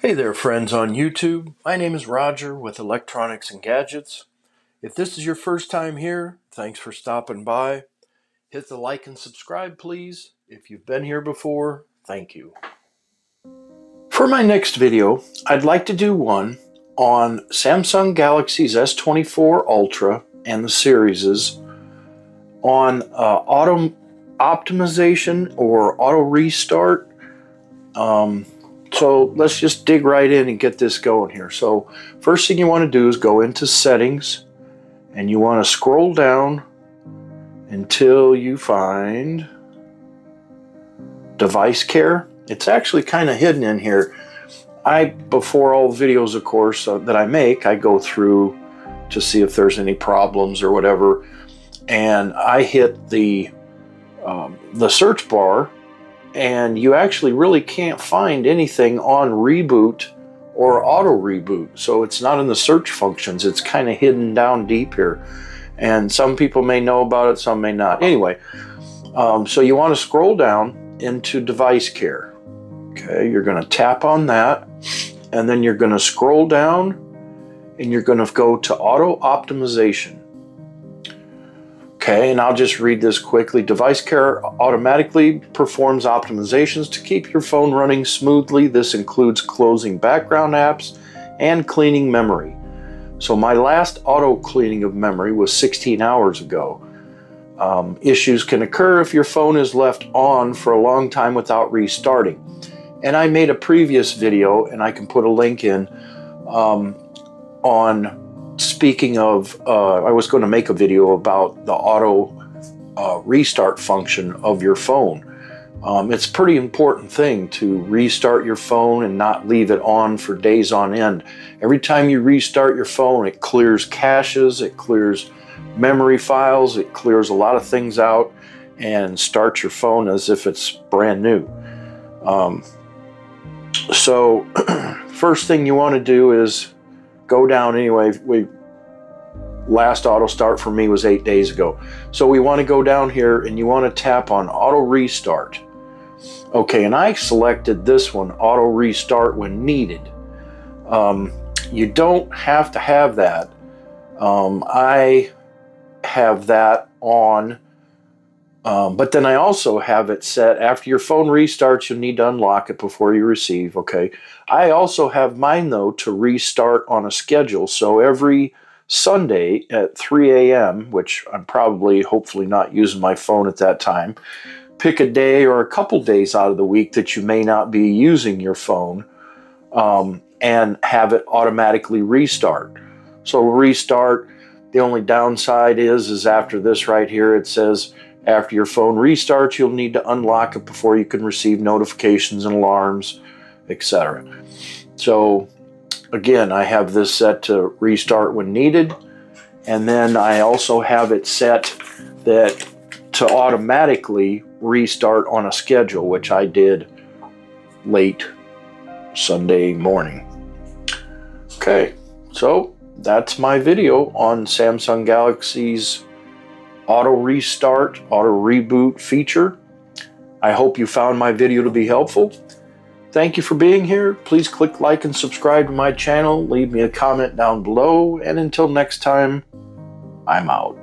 Hey there, friends on YouTube. My name is Roger with Electronics and Gadgets. If this is your first time here, thanks for stopping by. Hit the like and subscribe, please. If you've been here before, thank you. For my next video, I'd like to do one on Samsung Galaxy's S24 Ultra and the series on auto optimization or auto restart. So let's just dig right in and get this going here. So first thing you want to do is go into settings and you want to scroll down until you find device care. It's actually kind of hidden in here. Before all videos, of course, that I make, I go through to see if there's any problems or whatever. And I hit the search bar, and you actually really can't find anything on reboot or auto reboot. So it's not in the search functions. It's kind of hidden down deep here. And some people may know about it, some may not. Anyway, so you want to scroll down into device care. Okay, you're going to tap on that, and then you're going to scroll down and you're going to go to auto optimization. Okay, and I'll just read this quickly. Device care automatically performs optimizations to keep your phone running smoothly. This includes closing background apps and cleaning memory. So my last auto cleaning of memory was 16 hours ago. Issues can occur if your phone is left on for a long time without restarting. And I made a previous video, and I can put a link in, on speaking of, I was going to make a video about the auto restart function of your phone. It's a pretty important thing to restart your phone and not leave it on for days on end. Every time you restart your phone, it clears caches, it clears memory files, it clears a lot of things out and starts your phone as if it's brand new. So first thing you want to do is go down anyway. Last auto start for me was 8 days ago. So we want to go down here and you want to tap on auto restart. Okay, and I selected this one, auto restart when needed. You don't have to have that. I have that on, but then I also have it set after your phone restarts, you'll need to unlock it before you receive. Okay, I also have mine though to restart on a schedule. So every Sunday at 3 a.m., which I'm probably hopefully not using my phone at that time, pick a day or a couple days out of the week that you may not be using your phone, and have it automatically restart. So restart, the only downside is after this right here, it says after your phone restarts, you'll need to unlock it before you can receive notifications and alarms, etc. So again, I have this set to restart when needed, and then I also have it set that to automatically restart on a schedule, which I did late Sunday morning. Okay, so that's my video on Samsung Galaxy's auto restart, auto reboot feature. I hope you found my video to be helpful. Thank you for being here. Please click like and subscribe to my channel. Leave me a comment down below. And until next time, I'm out.